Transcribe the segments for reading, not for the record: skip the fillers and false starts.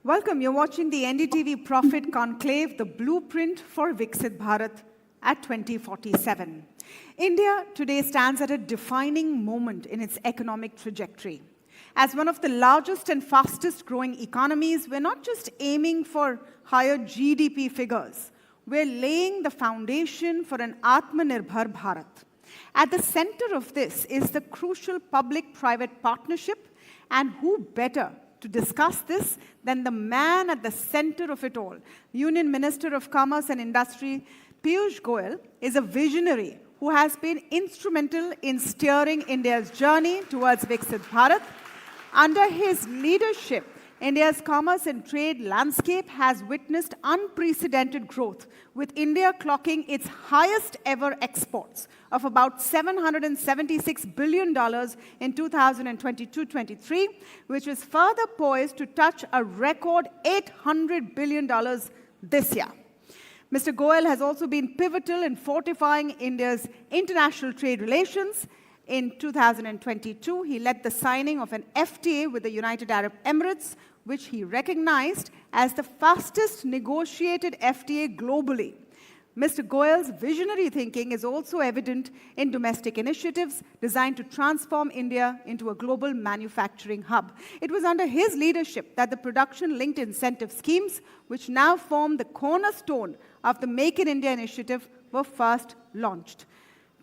Welcome. You're watching the NDTV Profit Conclave, the blueprint for Viksit Bharat at 2047. India today stands at a defining moment in its economic trajectory. As one of the largest and fastest growing economies, we're not just aiming for higher GDP figures. We're laying the foundation for an Atmanirbhar Bharat. At the center of this is the crucial public-private partnership, and who better to discuss this than the man at the center of it all. Union Minister of Commerce and Industry, Piyush Goyal, is a visionary who has been instrumental in steering India's journey towards Viksit Bharat. Under his leadership, India's commerce and trade landscape has witnessed unprecedented growth, with India clocking its highest ever exports of about $776 billion in 2022-23, which is further poised to touch a record $800 billion this year. Mr. Goyal has also been pivotal in fortifying India's international trade relations. In 2022, he led the signing of an FTA with the United Arab Emirates, which he recognized as the fastest negotiated FTA globally. Mr. Goyal's visionary thinking is also evident in domestic initiatives designed to transform India into a global manufacturing hub. It was under his leadership that the production-linked incentive schemes, which now form the cornerstone of the Make in India initiative, were first launched.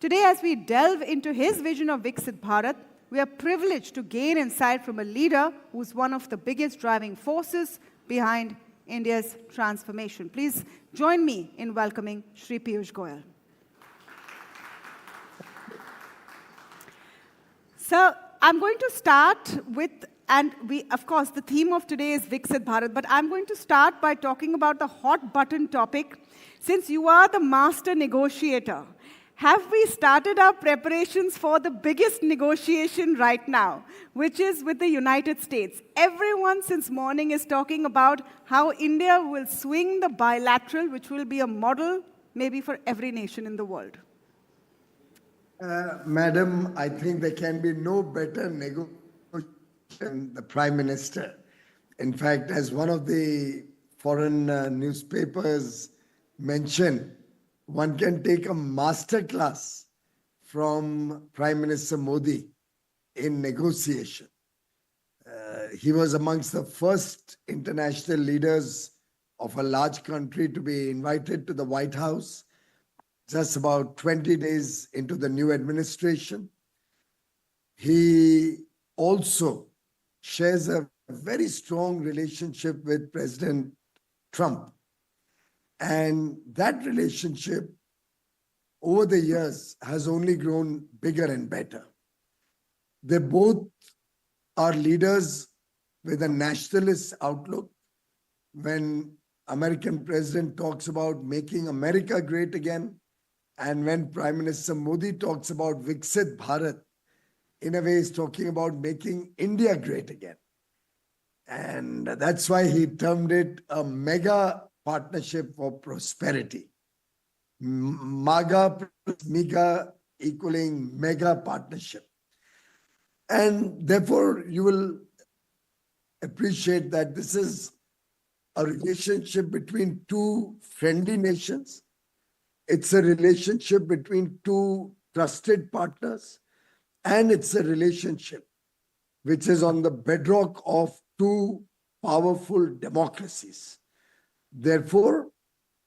Today, as we delve into his vision of Viksit Bharat, we are privileged to gain insight from a leader who's one of the biggest driving forces behind India's transformation. Please join me in welcoming Shri Piyush Goyal. So, I'm going to start with, of course, the theme of today is Viksit Bharat, but I'm going to start by talking about the hot button topic. Since you are the master negotiator, have we started our preparations for the biggest negotiation right now, which is with the United States? Everyone since morning is talking about how India will swing the bilateral, which will be a model maybe for every nation in the world. Madam, I think there can be no better negotiation than the Prime Minister. In fact, as one of the foreign newspapers mentioned, one can take a master class from Prime Minister Modi in negotiation. He was amongst the first international leaders of a large country to be invited to the White House just about 20 days into the new administration. He also shares a very strong relationship with President Trump. And that relationship over the years has only grown bigger and better. They both are leaders with a nationalist outlook. When American president talks about making America great again, and when Prime Minister Modi talks about Viksit Bharat, in a way he's talking about making India great again. And that's why he termed it a mega partnership for prosperity. MAGA plus MEGA equaling mega partnership. And therefore, you will appreciate that this is a relationship between two friendly nations. It's a relationship between two trusted partners. And it's a relationship which is on the bedrock of two powerful democracies. Therefore,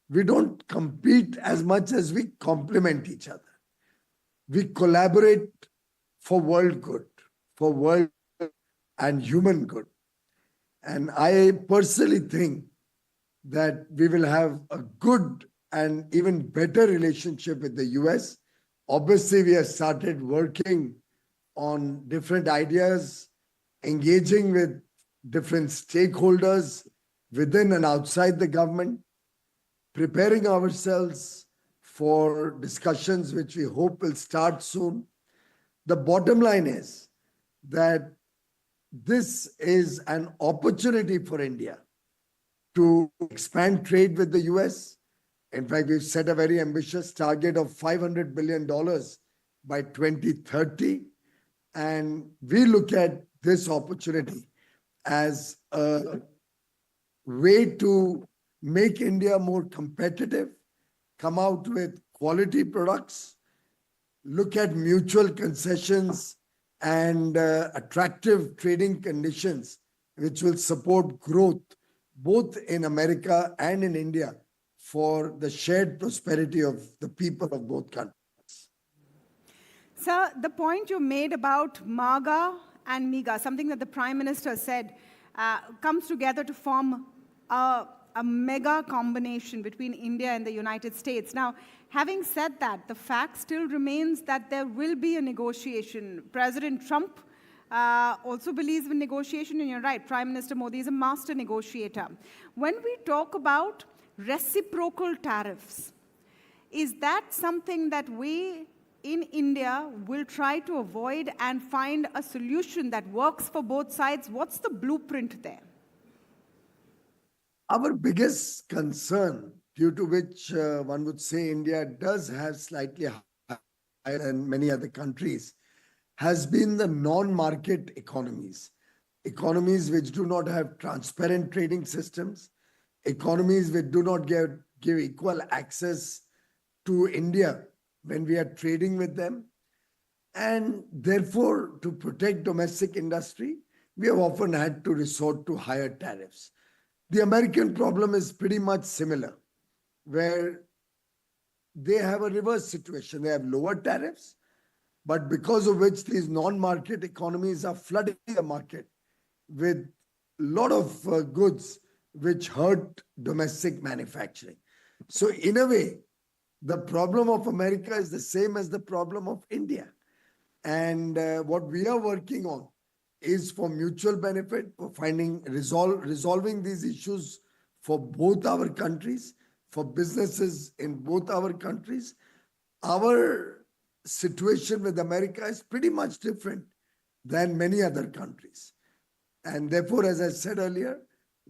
we don't compete as much as we complement each other. We collaborate for world good, for world and human good. And I personally think that we will have a good and even better relationship with the US. Obviously, we have started working on different ideas, engaging with different stakeholders within and outside the government, preparing ourselves for discussions which we hope will start soon. The bottom line is that this is an opportunity for India to expand trade with the US. In fact, we've set a very ambitious target of $500 billion by 2030. And we look at this opportunity as a way to make India more competitive, come out with quality products, look at mutual concessions and attractive trading conditions, which will support growth both in America and in India for the shared prosperity of the people of both countries. Sir, the point you made about MAGA and MIGA, something that the Prime Minister said, comes together to form a mega combination between India and the United States. Now, having said that, the fact still remains that there will be a negotiation. President Trump also believes in negotiation, and you're right, Prime Minister Modi is a master negotiator. When we talk about reciprocal tariffs, is that something that we in India will try to avoid and find a solution that works for both sides? What's the blueprint there? Our biggest concern, due to which one would say India does have slightly higher than many other countries, has been the non-market economies. Economies which do not have transparent trading systems, economies which do not give equal access to India when we are trading with them. And therefore, to protect domestic industry, we have often had to resort to higher tariffs. The American problem is pretty much similar, where they have a reverse situation. They have lower tariffs, but because of which these non-market economies are flooding the market with a lot of goods which hurt domestic manufacturing. So in a way, the problem of America is the same as the problem of India. And what we are working on is for mutual benefit, for resolving these issues for both our countries, for businesses in both our countries. Our situation with America is pretty much different than many other countries. And therefore, as I said earlier,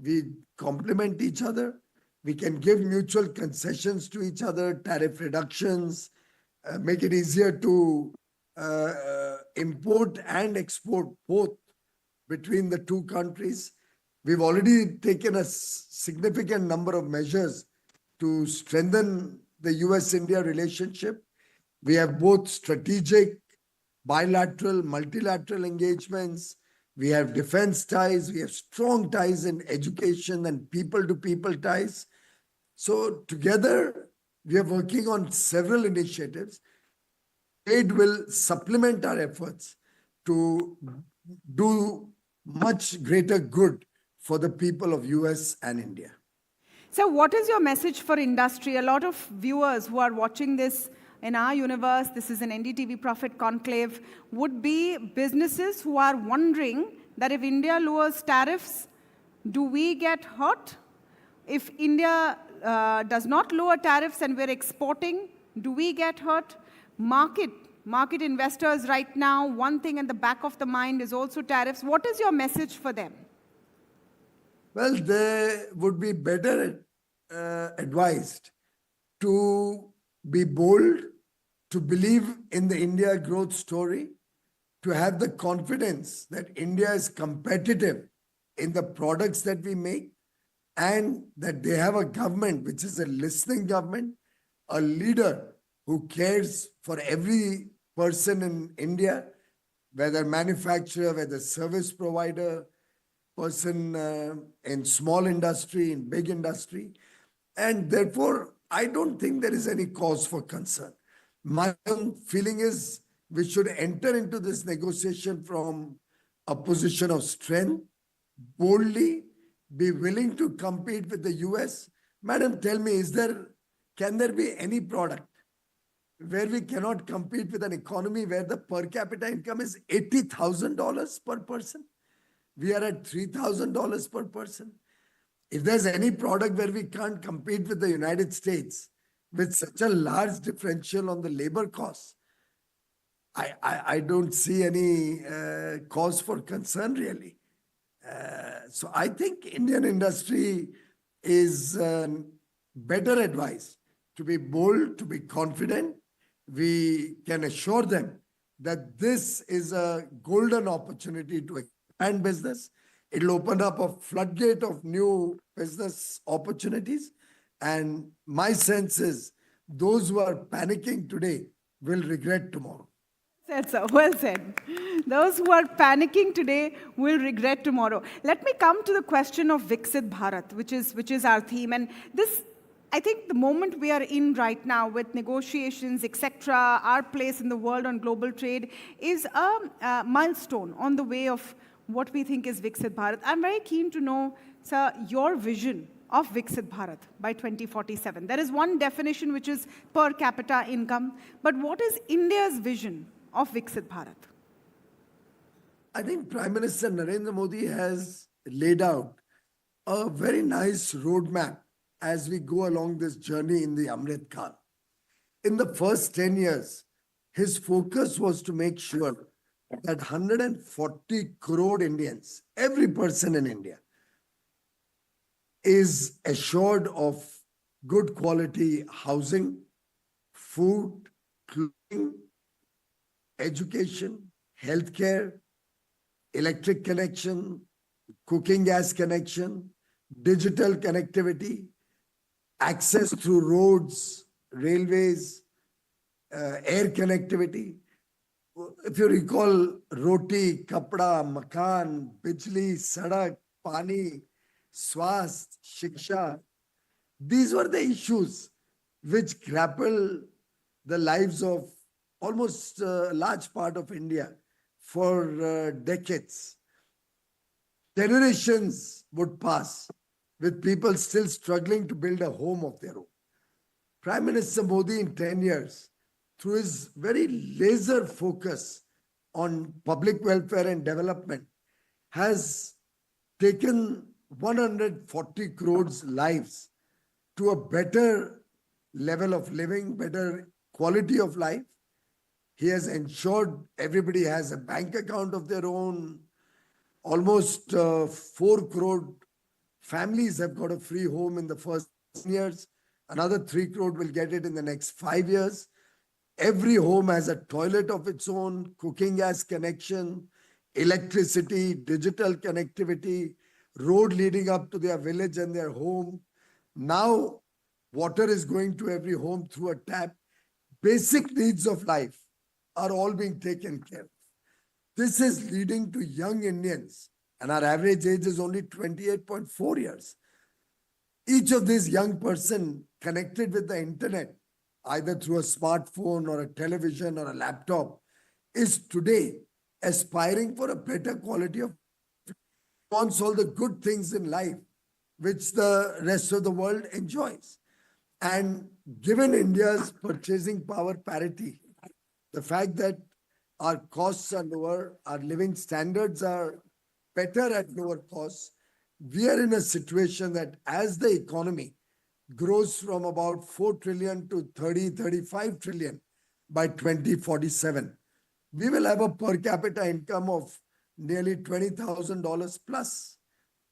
we complement each other. We can give mutual concessions to each other, tariff reductions, make it easier to import and export both between the two countries. We've already taken a significant number of measures to strengthen the US-India relationship. We have both strategic, bilateral, multilateral engagements. We have defense ties. We have strong ties in education and people-to-people ties. So together, we are working on several initiatives. Trade will supplement our efforts to do much greater good for the people of US and India. So what is your message for industry? A lot of viewers who are watching this in our universe, this is an NDTV Profit Conclave, would be businesses who are wondering that if India lowers tariffs, do we get hurt? If India does not lower tariffs and we're exporting, do we get hurt? Market investors right now, one thing in the back of the mind is also tariffs. What is your message for them? Well, they would be better advised to be bold, to believe in the India growth story, to have the confidence that India is competitive in the products that we make, and that they have a government which is a listening government, a leader who cares for every person in India, whether manufacturer, whether service provider, person in small industry, in big industry. And therefore, I don't think there is any cause for concern. My own feeling is we should enter into this negotiation from a position of strength, boldly, be willing to compete with the US. Madam, tell me, can there be any product where we cannot compete with an economy where the per capita income is $80,000 per person? We are at $3,000 per person. If there's any product where we can't compete with the United States with such a large differential on the labor costs, I don't see any cause for concern, really. So I think Indian industry is better advised to be bold, to be confident. We can assure them that this is a golden opportunity to expand business. It'll open up a floodgate of new business opportunities. And my sense is those who are panicking today will regret tomorrow. Said so. Well said. Those who are panicking today will regret tomorrow. Let me come to the question of Viksit Bharat, which is our theme. And this, I think, the moment we are in right now with negotiations, etc., our place in the world on global trade is a milestone on the way of what we think is Viksit Bharat. I'm very keen to know, sir, your vision of Viksit Bharat by 2047. There is one definition which is per capita income, but what is India's vision of Viksit Bharat? I think Prime Minister Narendra Modi has laid out a very nice roadmap as we go along this journey in the Amrit Kal. In the first 10 years, his focus was to make sure that 140 crore Indians, every person in India, is assured of good quality housing, food, clothing, education, healthcare, electric connection, cooking gas connection, digital connectivity, access through roads, railways, air connectivity. If you recall, roti, kapda, makan, bijli, sadak, pani, swasth, shiksha, these were the issues which grapple the lives of almost a large part of India for decades. Generations would pass with people still struggling to build a home of their own. Prime Minister Modi in 10 years, through his very laser focus on public welfare and development, has taken 140 crores lives to a better level of living, better quality of life. He has ensured everybody has a bank account of their own. Almost 4 crore families have got a free home in the first years. Another 3 crore will get it in the next 5 years. Every home has a toilet of its own, cooking gas connection, electricity, digital connectivity, road leading up to their village and their home. Now, water is going to every home through a tap. Basic needs of life are all being taken care of. This is leading to young Indians, and our average age is only 28.4 years. Each of these young person connected with the internet, either through a smartphone or a television or a laptop, is today aspiring for a better quality of life, wants all the good things in life which the rest of the world enjoys. And given India's purchasing power parity, the fact that our costs are lower, our living standards are better at lower costs, we are in a situation that as the economy grows from about 4 trillion to 35 trillion by 2047, we will have a per capita income of nearly $20,000 plus.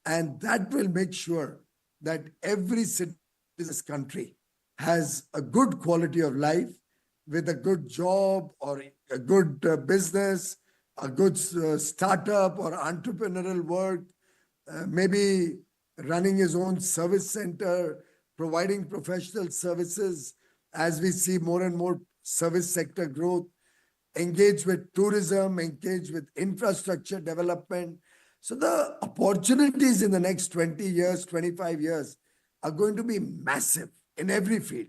And that will make sure that every citizen in this country has a good quality of life with a good job or a good business, a good startup or entrepreneurial work, maybe running his own service center, providing professional services as we see more and more service sector growth, engage with tourism, engage with infrastructure development. So the opportunities in the next 20 years, 25 years are going to be massive in every field.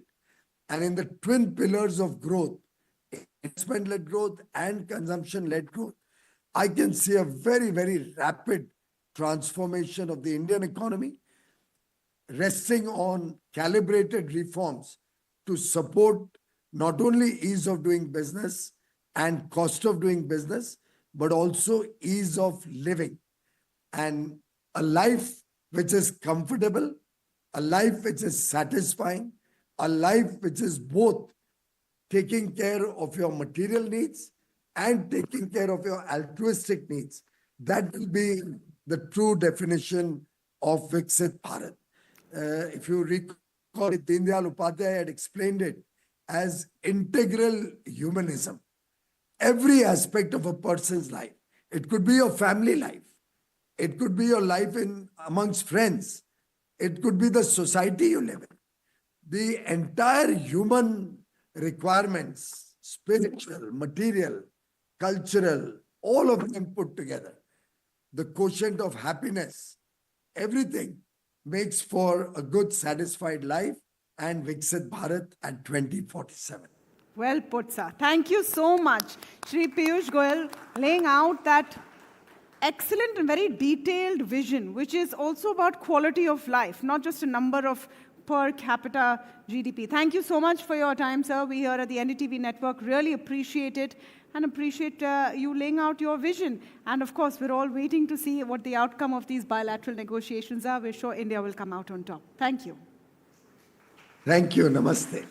And in the twin pillars of growth, investment-led growth and consumption-led growth, I can see a very, very rapid transformation of the Indian economy, resting on calibrated reforms to support not only ease of doing business and cost of doing business, but also ease of living. And a life which is comfortable, a life which is satisfying, a life which is both taking care of your material needs and taking care of your altruistic needs. That will be the true definition of Viksit Bharat. If you recall, Deen Dayal Upadhyay had explained it as integral humanism. Every aspect of a person's life. It could be your family life. It could be your life in amongst friends. It could be the society you live in. The entire human requirements, spiritual, material, cultural, all of them put together. The quotient of happiness, everything makes for a good, satisfied life and Viksit Bharat at 2047. Well put, sir. Thank you so much, Shri Piyush Goyal, laying out that excellent and very detailed vision, which is also about quality of life, not just a number of per capita GDP. Thank you so much for your time, sir. We here at the NDTV network really appreciate it and appreciate you laying out your vision. And of course, we're all waiting to see what the outcome of these bilateral negotiations are. We're sure India will come out on top. Thank you. Thank you. Namaste.